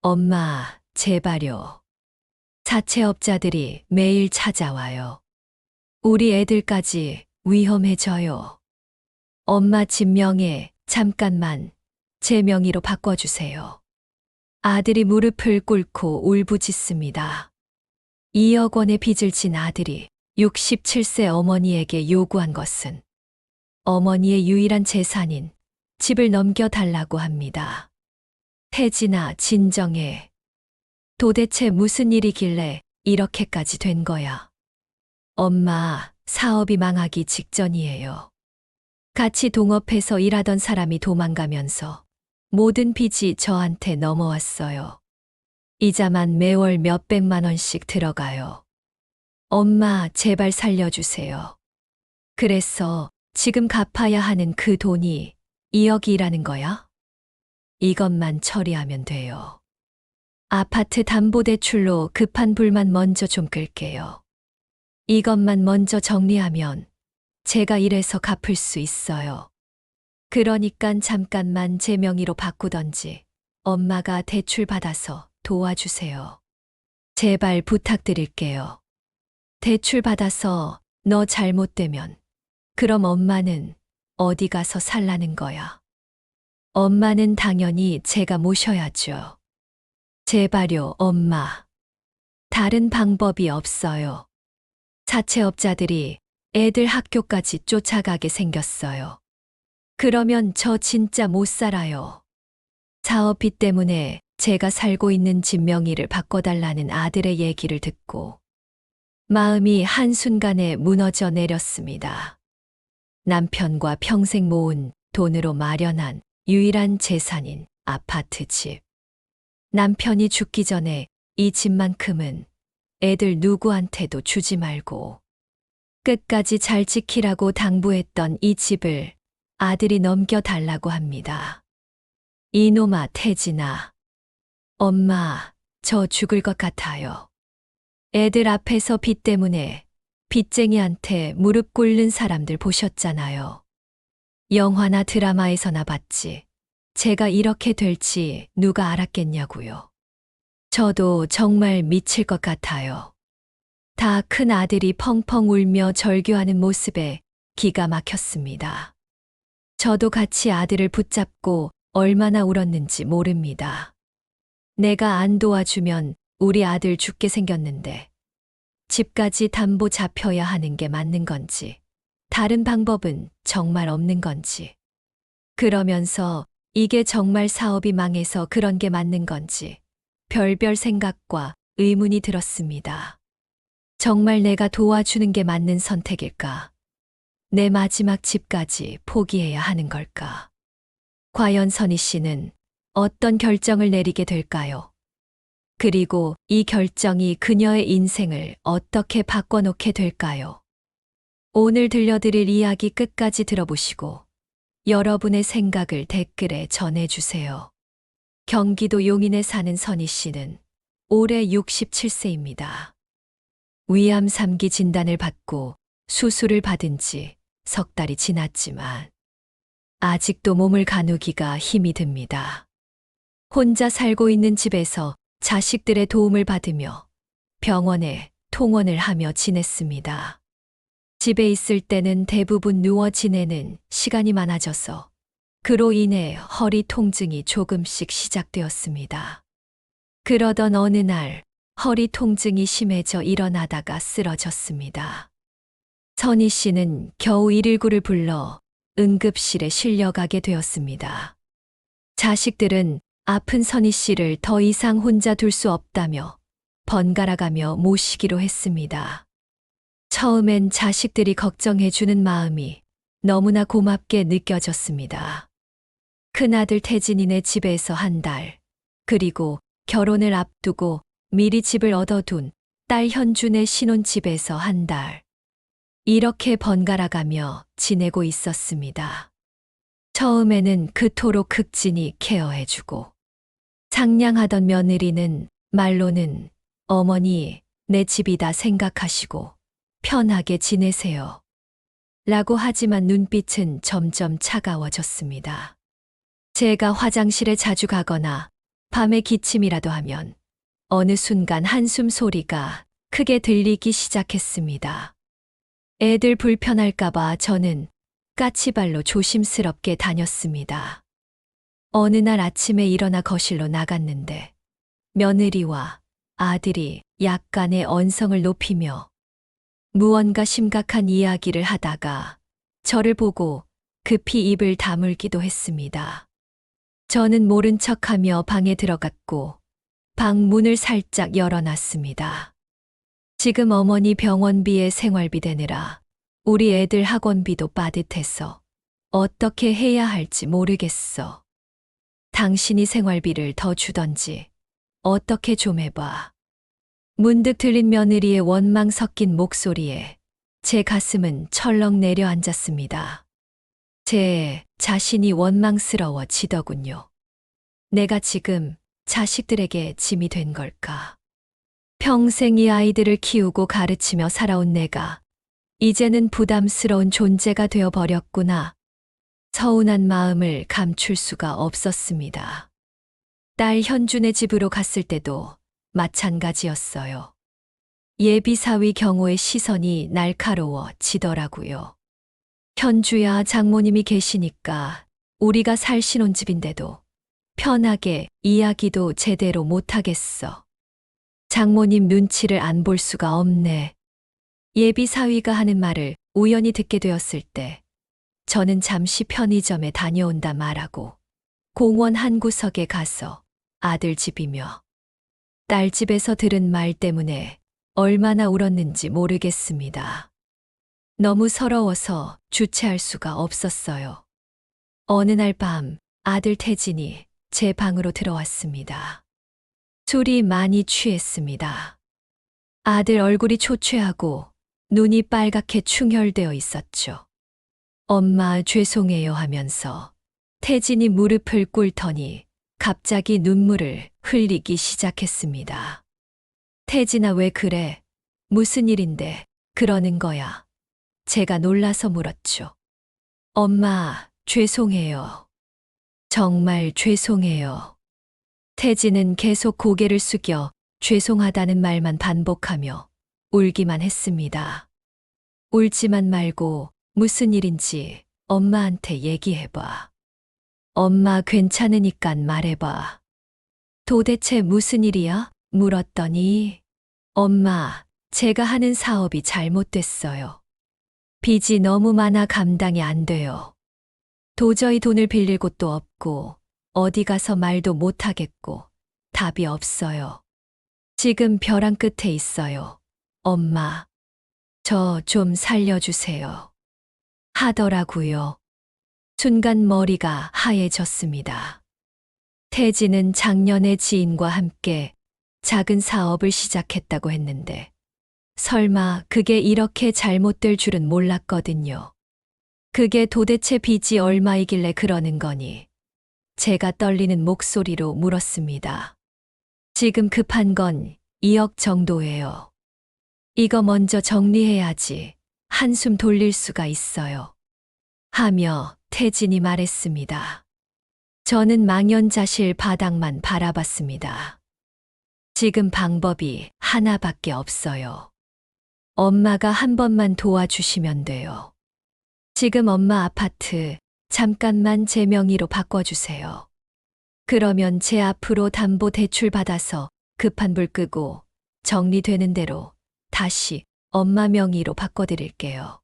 엄마, 제발요. 사채업자들이 매일 찾아와요. 우리 애들까지 위험해져요. 엄마 집 명예 잠깐만 제 명의로 바꿔주세요. 아들이 무릎을 꿇고 울부짖습니다. 2억 원의 빚을 진 아들이 67세 어머니에게 요구한 것은 어머니의 유일한 재산인 집을 넘겨달라고 합니다. 태진아, 진정해. 도대체 무슨 일이길래 이렇게까지 된 거야? 엄마, 사업이 망하기 직전이에요. 같이 동업해서 일하던 사람이 도망가면서 모든 빚이 저한테 넘어왔어요. 이자만 매월 몇백만 원씩 들어가요. 엄마, 제발 살려주세요. 그래서 지금 갚아야 하는 그 돈이 2억이라는 거야? 이것만 처리하면 돼요. 아파트 담보대출로 급한 불만 먼저 좀 끌게요. 이것만 먼저 정리하면 제가 이래서 갚을 수 있어요. 그러니깐 잠깐만 제 명의로 바꾸던지 엄마가 대출 받아서 도와주세요. 제발 부탁드릴게요. 대출 받아서 너 잘못되면 그럼 엄마는 어디 가서 살라는 거야? 엄마는 당연히 제가 모셔야죠. 제발요, 엄마. 다른 방법이 없어요. 사채업자들이 애들 학교까지 쫓아가게 생겼어요. 그러면 저 진짜 못 살아요. 사업비 때문에 제가 살고 있는 집 명의를 바꿔달라는 아들의 얘기를 듣고 마음이 한순간에 무너져 내렸습니다. 남편과 평생 모은 돈으로 마련한 유일한 재산인 아파트 집. 남편이 죽기 전에 이 집만큼은 애들 누구한테도 주지 말고 끝까지 잘 지키라고 당부했던 이 집을 아들이 넘겨달라고 합니다. 이놈아, 태진아. 엄마, 저 죽을 것 같아요. 애들 앞에서 빚 때문에 빚쟁이한테 무릎 꿇는 사람들 보셨잖아요. 영화나 드라마에서나 봤지. 제가 이렇게 될지 누가 알았겠냐고요. 저도 정말 미칠 것 같아요. 다 큰 아들이 펑펑 울며 절규하는 모습에 기가 막혔습니다. 저도 같이 아들을 붙잡고 얼마나 울었는지 모릅니다. 내가 안 도와주면 우리 아들 죽게 생겼는데 집까지 담보 잡혀야 하는 게 맞는 건지 다른 방법은 정말 없는 건지 그러면서 이게 정말 사업이 망해서 그런 게 맞는 건지 별별 생각과 의문이 들었습니다. 정말 내가 도와주는 게 맞는 선택일까? 내 마지막 집까지 포기해야 하는 걸까? 과연 선희 씨는 어떤 결정을 내리게 될까요? 그리고 이 결정이 그녀의 인생을 어떻게 바꿔놓게 될까요? 오늘 들려드릴 이야기 끝까지 들어보시고 여러분의 생각을 댓글에 전해주세요. 경기도 용인에 사는 선희 씨는 올해 67세입니다. 위암 3기 진단을 받고 수술을 받은 지 석 달이 지났지만 아직도 몸을 가누기가 힘이 듭니다. 혼자 살고 있는 집에서 자식들의 도움을 받으며 병원에 통원을 하며 지냈습니다. 집에 있을 때는 대부분 누워 지내는 시간이 많아져서 그로 인해 허리 통증이 조금씩 시작되었습니다. 그러던 어느 날 허리 통증이 심해져 일어나다가 쓰러졌습니다. 선희 씨는 겨우 119를 불러 응급실에 실려가게 되었습니다. 자식들은 아픈 선희 씨를 더 이상 혼자 둘 수 없다며 번갈아가며 모시기로 했습니다. 처음엔 자식들이 걱정해주는 마음이 너무나 고맙게 느껴졌습니다. 큰아들 태진이네 집에서 한 달, 그리고 결혼을 앞두고 미리 집을 얻어둔 딸 현준의 신혼집에서 한 달. 이렇게 번갈아가며 지내고 있었습니다. 처음에는 그토록 극진히 케어해주고 상냥하던 며느리는 말로는 어머니, 내 집이다 생각하시고 편하게 지내세요. 라고 하지만 눈빛은 점점 차가워졌습니다. 제가 화장실에 자주 가거나 밤에 기침이라도 하면 어느 순간 한숨 소리가 크게 들리기 시작했습니다. 애들 불편할까봐 저는 까치발로 조심스럽게 다녔습니다. 어느 날 아침에 일어나 거실로 나갔는데 며느리와 아들이 약간의 언성을 높이며 무언가 심각한 이야기를 하다가 저를 보고 급히 입을 다물기도 했습니다. 저는 모른 척하며 방에 들어갔고 방 문을 살짝 열어놨습니다. 지금 어머니 병원비에 생활비 대느라 우리 애들 학원비도 빠듯해서 어떻게 해야 할지 모르겠어. 당신이 생활비를 더 주던지 어떻게 좀 해봐. 문득 들린 며느리의 원망 섞인 목소리에 제 가슴은 철렁 내려앉았습니다. 제 자신이 원망스러워지더군요. 내가 지금 자식들에게 짐이 된 걸까? 평생 이 아이들을 키우고 가르치며 살아온 내가 이제는 부담스러운 존재가 되어버렸구나. 서운한 마음을 감출 수가 없었습니다. 딸 현준의 집으로 갔을 때도 마찬가지였어요. 예비 사위 경호의 시선이 날카로워지더라고요. 현주야, 장모님이 계시니까 우리가 살 신혼집인데도 편하게 이야기도 제대로 못하겠어. 장모님 눈치를 안 볼 수가 없네. 예비 사위가 하는 말을 우연히 듣게 되었을 때 저는 잠시 편의점에 다녀온다 말하고 공원 한 구석에 가서 아들 집이며 딸 집에서 들은 말 때문에 얼마나 울었는지 모르겠습니다. 너무 서러워서 주체할 수가 없었어요. 어느 날 밤 아들 태진이 제 방으로 들어왔습니다. 술이 많이 취했습니다. 아들 얼굴이 초췌하고 눈이 빨갛게 충혈되어 있었죠. 엄마 죄송해요 하면서 태진이 무릎을 꿇더니 갑자기 눈물을 흘리기 시작했습니다. 태진아, 왜 그래? 무슨 일인데 그러는 거야? 제가 놀라서 물었죠. 엄마, 죄송해요. 정말 죄송해요. 태진은 계속 고개를 숙여 죄송하다는 말만 반복하며 울기만 했습니다. 울지만 말고 무슨 일인지 엄마한테 얘기해봐. 엄마 괜찮으니깐 말해봐. 도대체 무슨 일이야? 물었더니 엄마, 제가 하는 사업이 잘못됐어요. 빚이 너무 많아 감당이 안 돼요. 도저히 돈을 빌릴 곳도 없고 어디 가서 말도 못하겠고 답이 없어요. 지금 벼랑 끝에 있어요. 엄마, 저 좀 살려주세요. 하더라고요. 순간 머리가 하얘졌습니다. 태진은 작년에 지인과 함께 작은 사업을 시작했다고 했는데 설마 그게 이렇게 잘못될 줄은 몰랐거든요. 그게 도대체 빚이 얼마이길래 그러는 거니? 제가 떨리는 목소리로 물었습니다. 지금 급한 건 2억 정도예요. 이거 먼저 정리해야지 한숨 돌릴 수가 있어요. 하며 태진이 말했습니다. 저는 망연자실 바닥만 바라봤습니다. 지금 방법이 하나밖에 없어요. 엄마가 한 번만 도와주시면 돼요. 지금 엄마 아파트 잠깐만 제 명의로 바꿔주세요. 그러면 제 앞으로 담보 대출 받아서 급한 불 끄고 정리되는 대로 다시 엄마 명의로 바꿔드릴게요.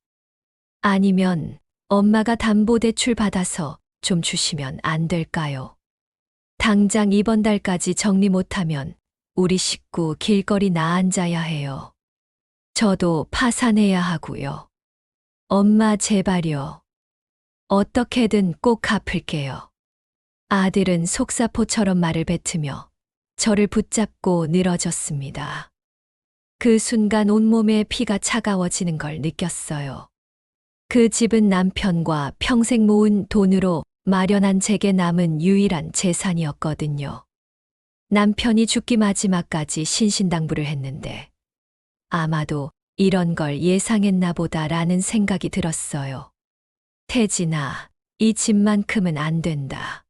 아니면 엄마가 담보 대출 받아서 좀 주시면 안 될까요? 당장 이번 달까지 정리 못하면 우리 식구 길거리 나앉아야 해요. 저도 파산해야 하고요. 엄마 제발요. 어떻게든 꼭 갚을게요. 아들은 속사포처럼 말을 뱉으며 저를 붙잡고 늘어졌습니다. 그 순간 온몸에 피가 차가워지는 걸 느꼈어요. 그 집은 남편과 평생 모은 돈으로 마련한 제게 남은 유일한 재산이었거든요. 남편이 죽기 마지막까지 신신당부를 했는데 아마도 이런 걸 예상했나 보다라는 생각이 들었어요. 태진아, 이 집만큼은 안 된다.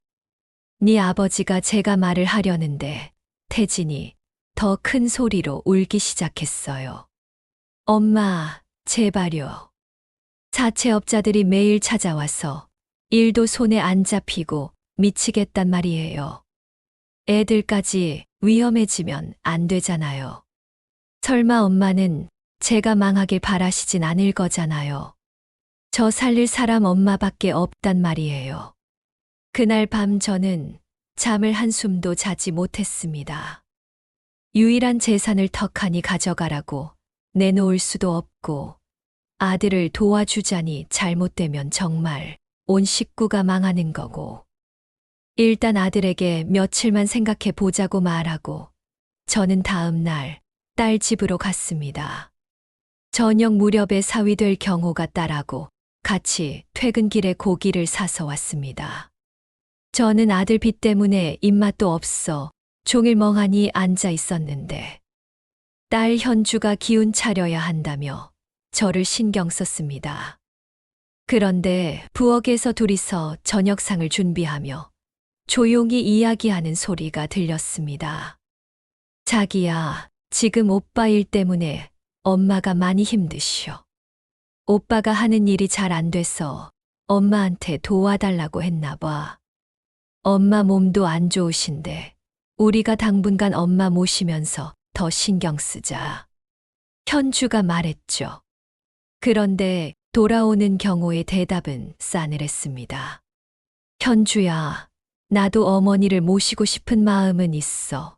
네 아버지가 제가 말을 하려는데 태진이 더 큰 소리로 울기 시작했어요. 엄마, 제발요. 사채업자들이 매일 찾아와서 일도 손에 안 잡히고 미치겠단 말이에요. 애들까지 위험해지면 안 되잖아요. 설마 엄마는 제가 망하길 바라시진 않을 거잖아요. 저 살릴 사람 엄마밖에 없단 말이에요. 그날 밤 저는 잠을 한숨도 자지 못했습니다. 유일한 재산을 턱하니 가져가라고 내놓을 수도 없고 아들을 도와주자니 잘못되면 정말 온 식구가 망하는 거고. 일단 아들에게 며칠만 생각해 보자고 말하고 저는 다음 날 딸 집으로 갔습니다. 저녁 무렵에 사위 될 경호가 딸하고 같이 퇴근길에 고기를 사서 왔습니다. 저는 아들 빚 때문에 입맛도 없어 종일 멍하니 앉아 있었는데 딸 현주가 기운 차려야 한다며 저를 신경 썼습니다. 그런데 부엌에서 둘이서 저녁상을 준비하며 조용히 이야기하는 소리가 들렸습니다. 자기야, 지금 오빠 일 때문에 엄마가 많이 힘드셔. 오빠가 하는 일이 잘 안 돼서 엄마한테 도와달라고 했나 봐. 엄마 몸도 안 좋으신데 우리가 당분간 엄마 모시면서 더 신경 쓰자. 현주가 말했죠. 그런데 돌아오는 경호의 대답은 싸늘했습니다. 현주야, 나도 어머니를 모시고 싶은 마음은 있어.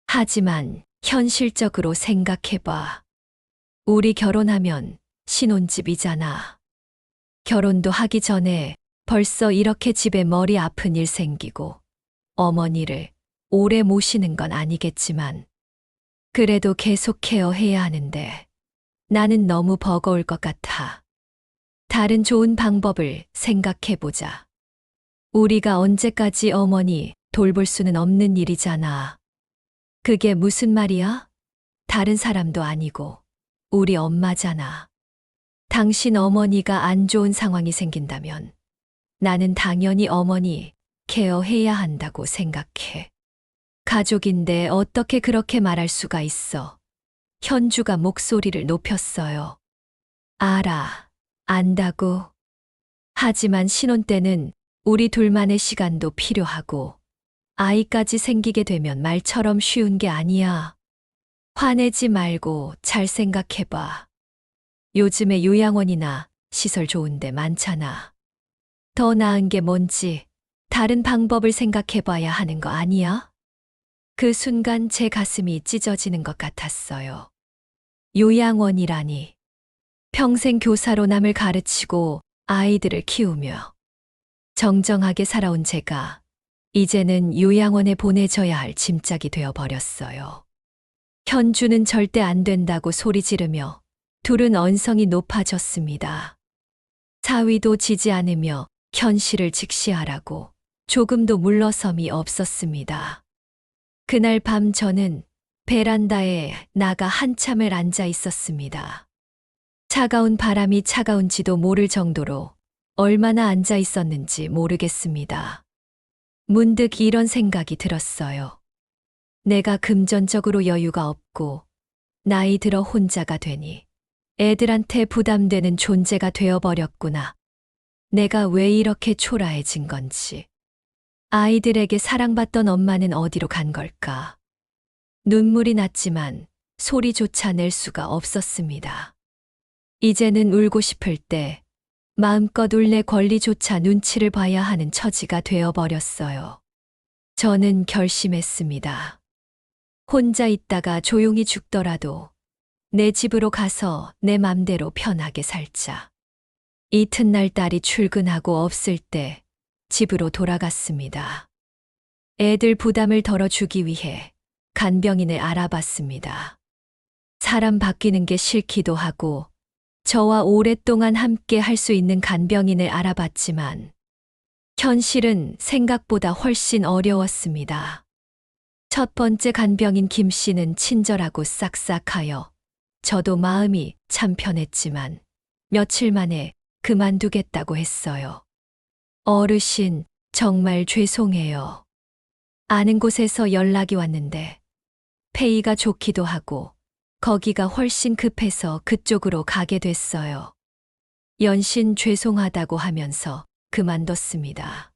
하지만 현실적으로 생각해봐. 우리 결혼하면 신혼집이잖아. 결혼도 하기 전에 벌써 이렇게 집에 머리 아픈 일 생기고 어머니를 오래 모시는 건 아니겠지만 그래도 계속 케어해야 하는데 나는 너무 버거울 것 같아. 다른 좋은 방법을 생각해보자. 우리가 언제까지 어머니 돌볼 수는 없는 일이잖아. 그게 무슨 말이야? 다른 사람도 아니고 우리 엄마잖아. 당신 어머니가 안 좋은 상황이 생긴다면 나는 당연히 어머니 케어해야 한다고 생각해. 가족인데 어떻게 그렇게 말할 수가 있어? 현주가 목소리를 높였어요. 알아, 안다고. 하지만 신혼 때는 우리 둘만의 시간도 필요하고 아이까지 생기게 되면 말처럼 쉬운 게 아니야. 화내지 말고 잘 생각해봐. 요즘에 요양원이나 시설 좋은 데 많잖아. 더 나은 게 뭔지 다른 방법을 생각해봐야 하는 거 아니야? 그 순간 제 가슴이 찢어지는 것 같았어요. 요양원이라니. 평생 교사로 남을 가르치고 아이들을 키우며 정정하게 살아온 제가 이제는 요양원에 보내져야 할 짐짝이 되어버렸어요. 현주는 절대 안 된다고 소리 지르며 둘은 언성이 높아졌습니다. 사위도 지지 않으며 현실을 직시하라고 조금도 물러섬이 없었습니다. 그날 밤 저는 베란다에 나가 한참을 앉아 있었습니다. 차가운 바람이 차가운지도 모를 정도로 얼마나 앉아 있었는지 모르겠습니다. 문득 이런 생각이 들었어요. 내가 금전적으로 여유가 없고 나이 들어 혼자가 되니 애들한테 부담되는 존재가 되어버렸구나. 내가 왜 이렇게 초라해진 건지. 아이들에게 사랑받던 엄마는 어디로 간 걸까? 눈물이 났지만 소리조차 낼 수가 없었습니다. 이제는 울고 싶을 때 마음껏 울래 권리조차 눈치를 봐야 하는 처지가 되어버렸어요. 저는 결심했습니다. 혼자 있다가 조용히 죽더라도 내 집으로 가서 내 맘대로 편하게 살자. 이튿날 딸이 출근하고 없을 때 집으로 돌아갔습니다. 애들 부담을 덜어주기 위해 간병인을 알아봤습니다. 사람 바뀌는 게 싫기도 하고 저와 오랫동안 함께 할 수 있는 간병인을 알아봤지만 현실은 생각보다 훨씬 어려웠습니다. 첫 번째 간병인 김 씨는 친절하고 싹싹하여 저도 마음이 참 편했지만 며칠 만에 그만두겠다고 했어요. 어르신, 정말 죄송해요. 아는 곳에서 연락이 왔는데 페이가 좋기도 하고 거기가 훨씬 급해서 그쪽으로 가게 됐어요. 연신 죄송하다고 하면서 그만뒀습니다.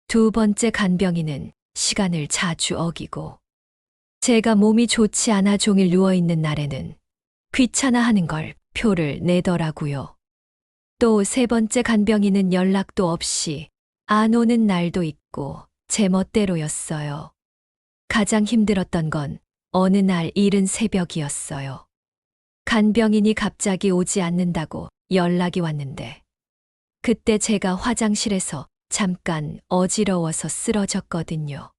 두 번째 간병인은 시간을 자주 어기고 제가 몸이 좋지 않아 종일 누워있는 날에는 귀찮아하는 걸 표를 내더라고요. 또 세 번째 간병인은 연락도 없이 안 오는 날도 있고 제 멋대로였어요. 가장 힘들었던 건 어느 날 이른 새벽이었어요. 간병인이 갑자기 오지 않는다고 연락이 왔는데 그때 제가 화장실에서 잠깐 어지러워서 쓰러졌거든요.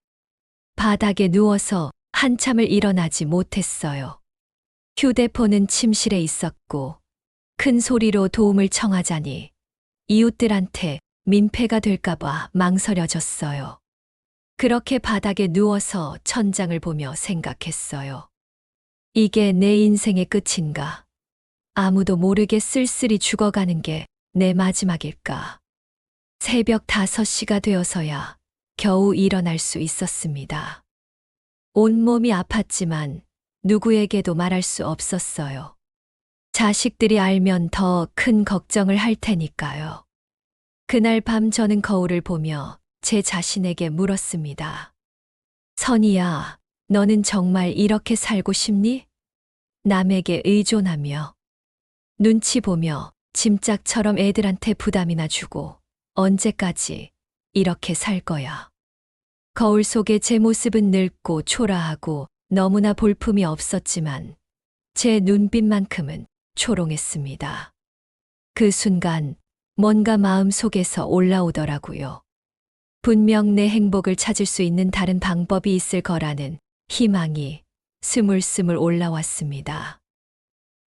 바닥에 누워서 한참을 일어나지 못했어요. 휴대폰은 침실에 있었고 큰 소리로 도움을 청하자니 이웃들한테 민폐가 될까봐 망설여졌어요. 그렇게 바닥에 누워서 천장을 보며 생각했어요. 이게 내 인생의 끝인가? 아무도 모르게 쓸쓸히 죽어가는 게 내 마지막일까? 새벽 5시가 되어서야 겨우 일어날 수 있었습니다. 온몸이 아팠지만 누구에게도 말할 수 없었어요. 자식들이 알면 더 큰 걱정을 할 테니까요. 그날 밤 저는 거울을 보며 제 자신에게 물었습니다. 선이야, 너는 정말 이렇게 살고 싶니? 남에게 의존하며, 눈치 보며 짐짝처럼 애들한테 부담이나 주고 언제까지 이렇게 살 거야. 거울 속에 제 모습은 늙고 초라하고 너무나 볼품이 없었지만 제 눈빛만큼은 초롱했습니다. 그 순간 뭔가 마음속에서 올라오더라고요. 분명 내 행복을 찾을 수 있는 다른 방법이 있을 거라는 희망이 스물스물 올라왔습니다.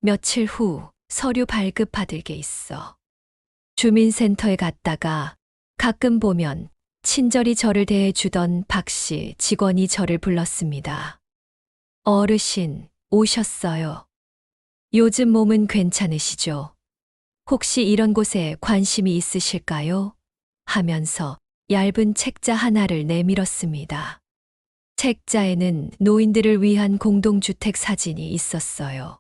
며칠 후 서류 발급받을 게 있어. 주민센터에 갔다가 가끔 보면 친절히 저를 대해주던 박씨 직원이 저를 불렀습니다. 어르신, 오셨어요. 요즘 몸은 괜찮으시죠? 혹시 이런 곳에 관심이 있으실까요? 하면서 얇은 책자 하나를 내밀었습니다. 책자에는 노인들을 위한 공동주택 사진이 있었어요.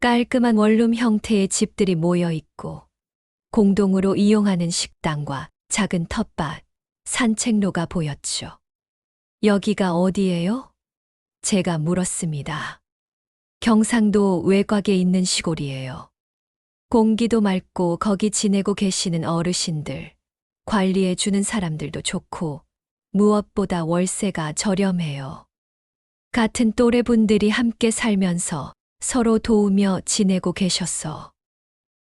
깔끔한 원룸 형태의 집들이 모여 있고 공동으로 이용하는 식당과 작은 텃밭, 산책로가 보였죠. 여기가 어디예요? 제가 물었습니다. 경상도 외곽에 있는 시골이에요. 공기도 맑고 거기 지내고 계시는 어르신들, 관리해 주는 사람들도 좋고 무엇보다 월세가 저렴해요. 같은 또래 분들이 함께 살면서 서로 도우며 지내고 계셔서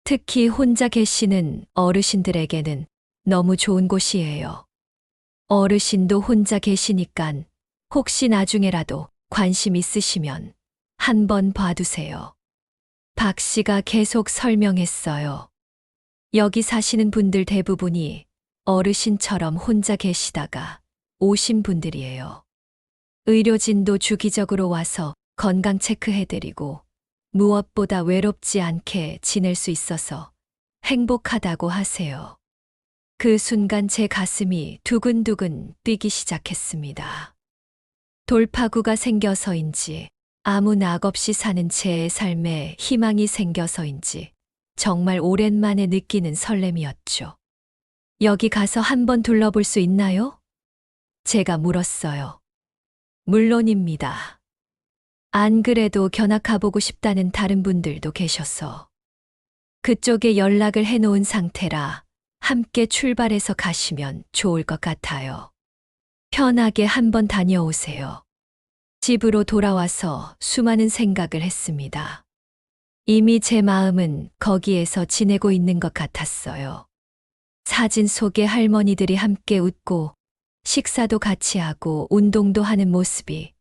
특히 혼자 계시는 어르신들에게는 너무 좋은 곳이에요. 어르신도 혼자 계시니깐 혹시 나중에라도 관심 있으시면 한번 봐두세요. 박 씨가 계속 설명했어요. 여기 사시는 분들 대부분이 어르신처럼 혼자 계시다가 오신 분들이에요. 의료진도 주기적으로 와서 건강 체크해드리고 무엇보다 외롭지 않게 지낼 수 있어서 행복하다고 하세요. 그 순간 제 가슴이 두근두근 뛰기 시작했습니다. 돌파구가 생겨서인지 아무 낙 없이 사는 제 삶에 희망이 생겨서인지 정말 오랜만에 느끼는 설렘이었죠. 여기 가서 한번 둘러볼 수 있나요? 제가 물었어요. 물론입니다. 안 그래도 견학 가보고 싶다는 다른 분들도 계셔서 그쪽에 연락을 해놓은 상태라 함께 출발해서 가시면 좋을 것 같아요. 편하게 한번 다녀오세요. 집으로 돌아와서 수많은 생각을 했습니다. 이미 제 마음은 거기에서 지내고 있는 것 같았어요. 사진 속에 할머니들이 함께 웃고 식사도 같이 하고 운동도 하는 모습이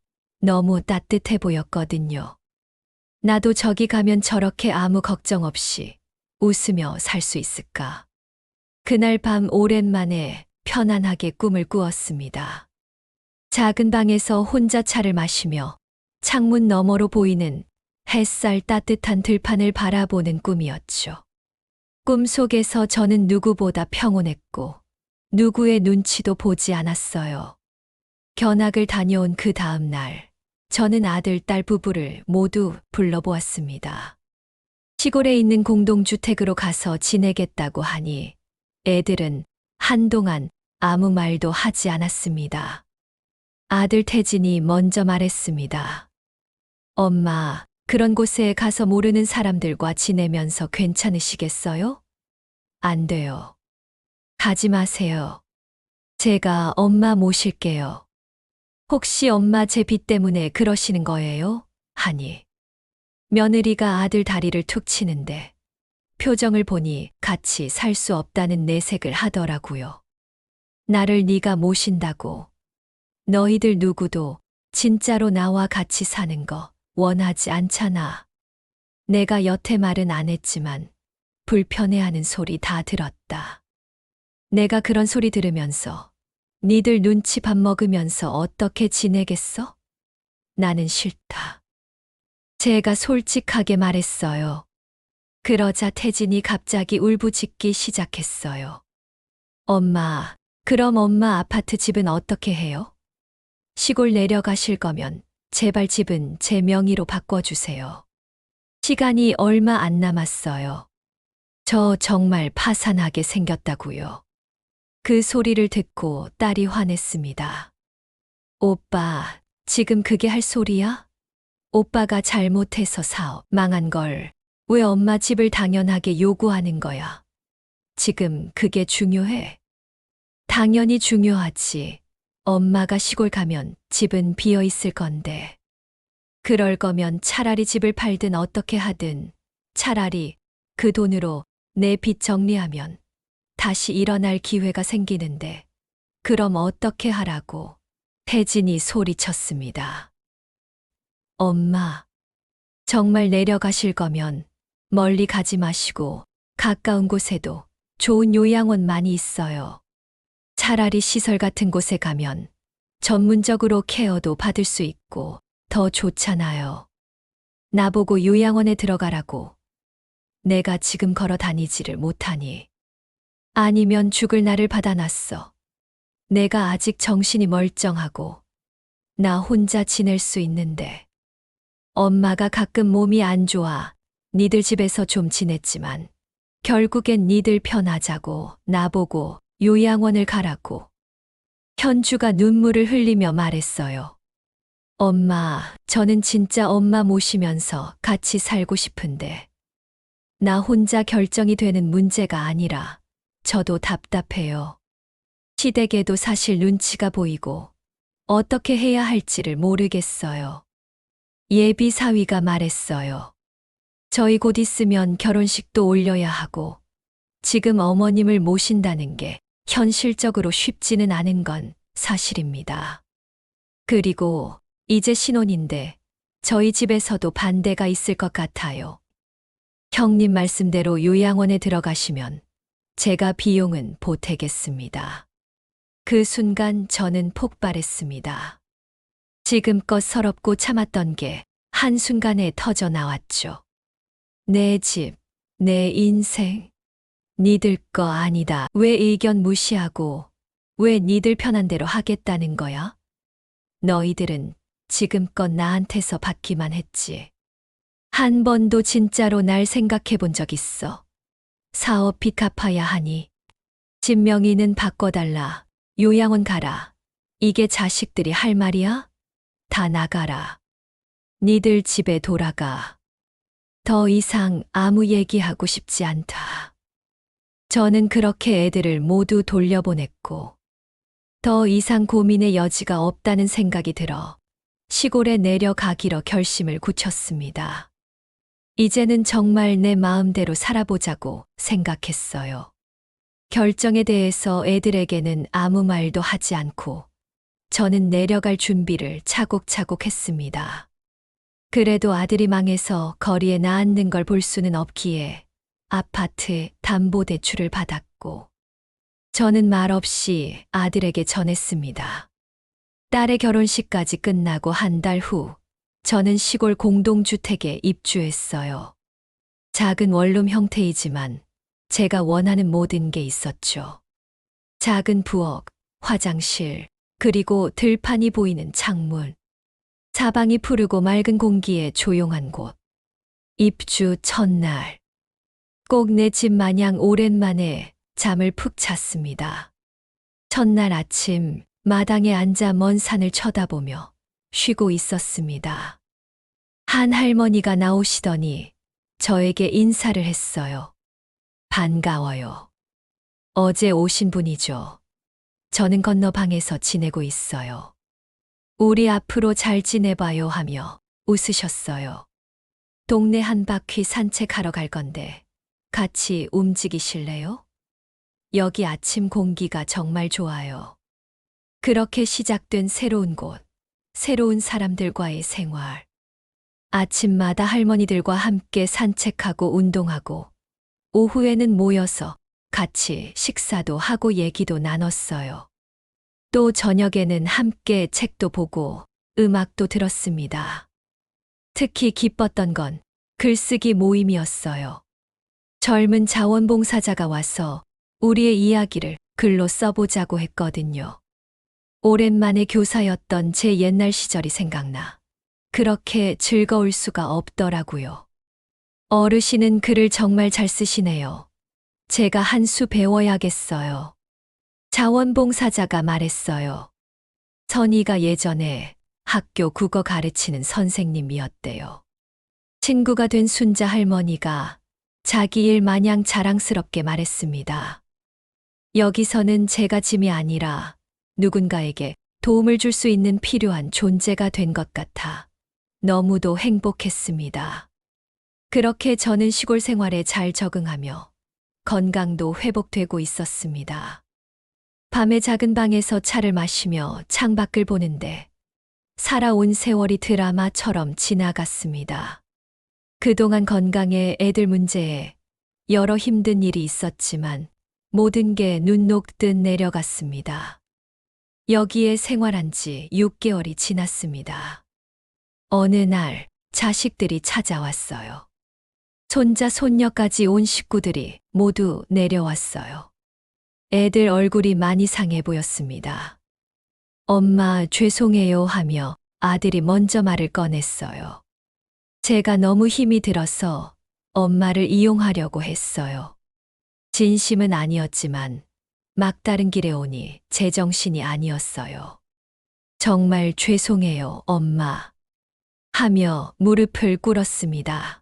너무 따뜻해 보였거든요. 나도 저기 가면 저렇게 아무 걱정 없이 웃으며 살 수 있을까? 그날 밤 오랜만에 편안하게 꿈을 꾸었습니다. 작은 방에서 혼자 차를 마시며 창문 너머로 보이는 햇살 따뜻한 들판을 바라보는 꿈이었죠. 꿈속에서 저는 누구보다 평온했고 누구의 눈치도 보지 않았어요. 견학을 다녀온 그 다음 날, 저는 아들, 딸 부부를 모두 불러보았습니다. 시골에 있는 공동주택으로 가서 지내겠다고 하니 애들은 한동안 아무 말도 하지 않았습니다. 아들 태진이 먼저 말했습니다. 엄마, 그런 곳에 가서 모르는 사람들과 지내면서 괜찮으시겠어요? 안 돼요. 가지 마세요. 제가 엄마 모실게요. 혹시 엄마 제 빚 때문에 그러시는 거예요? 하니 며느리가 아들 다리를 툭 치는데 표정을 보니 같이 살 수 없다는 내색을 하더라고요. 나를 네가 모신다고. 너희들 누구도 진짜로 나와 같이 사는 거 원하지 않잖아. 내가 여태 말은 안 했지만 불편해하는 소리 다 들었다. 내가 그런 소리 들으면서 니들 눈치 밥 먹으면서 어떻게 지내겠어? 나는 싫다. 제가 솔직하게 말했어요. 그러자 태진이 갑자기 울부짖기 시작했어요. 엄마, 그럼 엄마 아파트 집은 어떻게 해요? 시골 내려가실 거면 제발 집은 제 명의로 바꿔주세요. 시간이 얼마 안 남았어요. 저 정말 파산하게 생겼다고요. 그 소리를 듣고 딸이 화냈습니다. 오빠, 지금 그게 할 소리야? 오빠가 잘못해서 사업 망한 걸 왜 엄마 집을 당연하게 요구하는 거야? 지금 그게 중요해? 당연히 중요하지. 엄마가 시골 가면 집은 비어 있을 건데. 그럴 거면 차라리 집을 팔든 어떻게 하든 차라리 그 돈으로 내 빚 정리하면 다시 일어날 기회가 생기는데 그럼 어떻게 하라고? 태진이 소리쳤습니다. 엄마, 정말 내려가실 거면 멀리 가지 마시고 가까운 곳에도 좋은 요양원 많이 있어요. 차라리 시설 같은 곳에 가면 전문적으로 케어도 받을 수 있고 더 좋잖아요. 나보고 요양원에 들어가라고. 내가 지금 걸어 다니지를 못하니. 아니면 죽을 나를 받아놨어. 내가 아직 정신이 멀쩡하고 나 혼자 지낼 수 있는데. 엄마가 가끔 몸이 안 좋아 니들 집에서 좀 지냈지만 결국엔 니들 편하자고 나보고 요양원을 가라고. 현주가 눈물을 흘리며 말했어요. 엄마, 저는 진짜 엄마 모시면서 같이 살고 싶은데 나 혼자 결정이 되는 문제가 아니라 저도 답답해요. 시댁에도 사실 눈치가 보이고 어떻게 해야 할지를 모르겠어요. 예비 사위가 말했어요. 저희 곧 있으면 결혼식도 올려야 하고 지금 어머님을 모신다는 게 현실적으로 쉽지는 않은 건 사실입니다. 그리고 이제 신혼인데 저희 집에서도 반대가 있을 것 같아요. 형님 말씀대로 요양원에 들어가시면 제가 비용은 보태겠습니다. 그 순간 저는 폭발했습니다. 지금껏 서럽고 참았던 게 한순간에 터져 나왔죠. 내 집, 내 인생, 니들 거 아니다. 왜 의견 무시하고 왜 니들 편한 대로 하겠다는 거야? 너희들은 지금껏 나한테서 받기만 했지. 한 번도 진짜로 날 생각해 본 적 있어. 사업 빚 갚아야 하니 집 명의는 바꿔달라. 요양원 가라. 이게 자식들이 할 말이야? 다 나가라. 니들 집에 돌아가. 더 이상 아무 얘기하고 싶지 않다. 저는 그렇게 애들을 모두 돌려보냈고 더 이상 고민의 여지가 없다는 생각이 들어 시골에 내려가기로 결심을 굳혔습니다. 이제는 정말 내 마음대로 살아보자고 생각했어요. 결정에 대해서 애들에게는 아무 말도 하지 않고 저는 내려갈 준비를 차곡차곡 했습니다. 그래도 아들이 망해서 거리에 나앉는 걸 볼 수는 없기에 아파트에 담보대출을 받았고 저는 말없이 아들에게 전했습니다. 딸의 결혼식까지 끝나고 한 달 후 저는 시골 공동주택에 입주했어요. 작은 원룸 형태이지만 제가 원하는 모든 게 있었죠. 작은 부엌, 화장실, 그리고 들판이 보이는 창문. 사방이 푸르고 맑은 공기에 조용한 곳. 입주 첫날. 꼭 내 집 마냥 오랜만에 잠을 푹 잤습니다. 첫날 아침 마당에 앉아 먼 산을 쳐다보며 쉬고 있었습니다. 한 할머니가 나오시더니 저에게 인사를 했어요. 반가워요. 어제 오신 분이죠. 저는 건너 방에서 지내고 있어요. 우리 앞으로 잘 지내봐요 하며 웃으셨어요. 동네 한 바퀴 산책하러 갈 건데 같이 움직이실래요? 여기 아침 공기가 정말 좋아요. 그렇게 시작된 새로운 곳, 새로운 사람들과의 생활. 아침마다 할머니들과 함께 산책하고 운동하고 오후에는 모여서 같이 식사도 하고 얘기도 나눴어요. 또 저녁에는 함께 책도 보고 음악도 들었습니다. 특히 기뻤던 건 글쓰기 모임이었어요. 젊은 자원봉사자가 와서 우리의 이야기를 글로 써보자고 했거든요. 오랜만에 교사였던 제 옛날 시절이 생각나. 그렇게 즐거울 수가 없더라고요. 어르신은 글을 정말 잘 쓰시네요. 제가 한 수 배워야겠어요. 자원봉사자가 말했어요. 선이가 예전에 학교 국어 가르치는 선생님이었대요. 친구가 된 순자 할머니가 자기 일 마냥 자랑스럽게 말했습니다. 여기서는 제가 짐이 아니라 누군가에게 도움을 줄 수 있는 필요한 존재가 된 것 같아 너무도 행복했습니다. 그렇게 저는 시골 생활에 잘 적응하며 건강도 회복되고 있었습니다. 밤에 작은 방에서 차를 마시며 창밖을 보는데 살아온 세월이 드라마처럼 지나갔습니다. 그동안 건강에 애들 문제에 여러 힘든 일이 있었지만 모든 게 눈 녹듯 내려갔습니다. 여기에 생활한 지 6개월이 지났습니다. 어느 날 자식들이 찾아왔어요. 손자, 손녀까지 온 식구들이 모두 내려왔어요. 애들 얼굴이 많이 상해 보였습니다. 엄마, 죄송해요 하며 아들이 먼저 말을 꺼냈어요. 제가 너무 힘이 들어서 엄마를 이용하려고 했어요. 진심은 아니었지만 막다른 길에 오니 제정신이 아니었어요. 정말 죄송해요, 엄마. 하며 무릎을 꿇었습니다.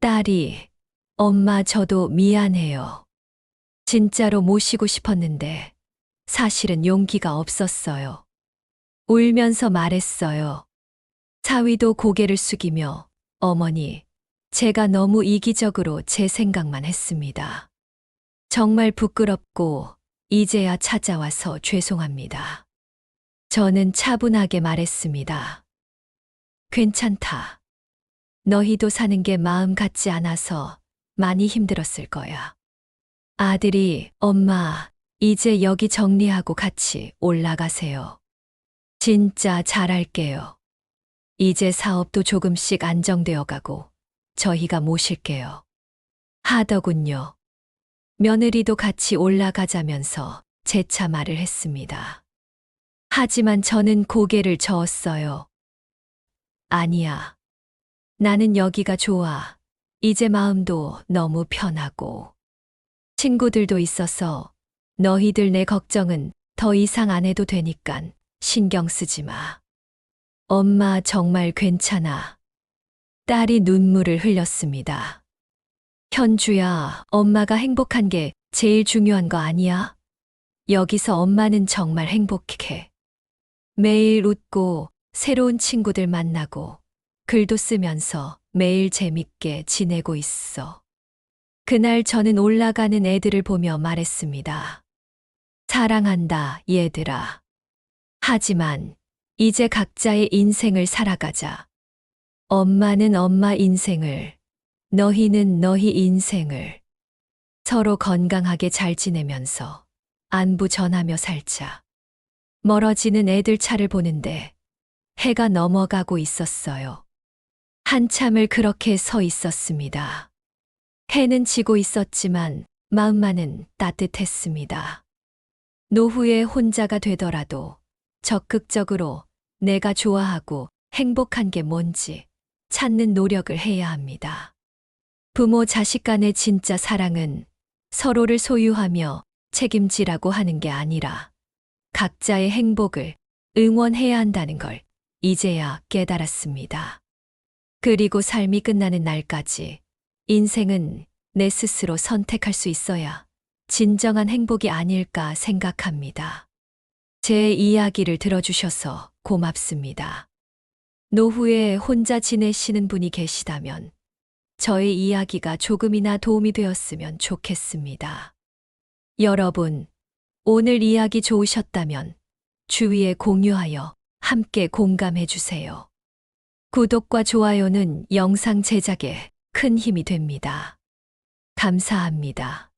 딸이, 엄마 저도 미안해요. 진짜로 모시고 싶었는데 사실은 용기가 없었어요. 울면서 말했어요. 사위도 고개를 숙이며 어머니, 제가 너무 이기적으로 제 생각만 했습니다. 정말 부끄럽고 이제야 찾아와서 죄송합니다. 저는 차분하게 말했습니다. 괜찮다. 너희도 사는 게 마음 같지 않아서 많이 힘들었을 거야. 아들이, 엄마, 이제 여기 정리하고 같이 올라가세요. 진짜 잘할게요. 이제 사업도 조금씩 안정되어 가고 저희가 모실게요. 하더군요. 며느리도 같이 올라가자면서 재차 말을 했습니다. 하지만 저는 고개를 저었어요. 아니야. 나는 여기가 좋아. 이제 마음도 너무 편하고. 친구들도 있어서 너희들 내 걱정은 더 이상 안 해도 되니깐 신경 쓰지 마. 엄마 정말 괜찮아. 딸이 눈물을 흘렸습니다. 현주야, 엄마가 행복한 게 제일 중요한 거 아니야? 여기서 엄마는 정말 행복해. 매일 웃고 새로운 친구들 만나고 글도 쓰면서 매일 재밌게 지내고 있어. 그날 저는 올라가는 애들을 보며 말했습니다. 사랑한다, 얘들아. 하지만 이제 각자의 인생을 살아가자. 엄마는 엄마 인생을, 너희는 너희 인생을. 서로 건강하게 잘 지내면서 안부 전하며 살자. 멀어지는 애들 차를 보는데 해가 넘어가고 있었어요. 한참을 그렇게 서 있었습니다. 해는 지고 있었지만 마음만은 따뜻했습니다. 노후에 혼자가 되더라도 적극적으로 내가 좋아하고 행복한 게 뭔지 찾는 노력을 해야 합니다. 부모 자식 간의 진짜 사랑은 서로를 소유하며 책임지라고 하는 게 아니라 각자의 행복을 응원해야 한다는 걸 이제야 깨달았습니다. 그리고 삶이 끝나는 날까지 인생은 내 스스로 선택할 수 있어야 진정한 행복이 아닐까 생각합니다. 제 이야기를 들어주셔서 고맙습니다. 노후에 혼자 지내시는 분이 계시다면 저의 이야기가 조금이나 도움이 되었으면 좋겠습니다. 여러분, 오늘 이야기 좋으셨다면 주위에 공유하여 함께 공감해 주세요. 구독과 좋아요는 영상 제작에 큰 힘이 됩니다. 감사합니다.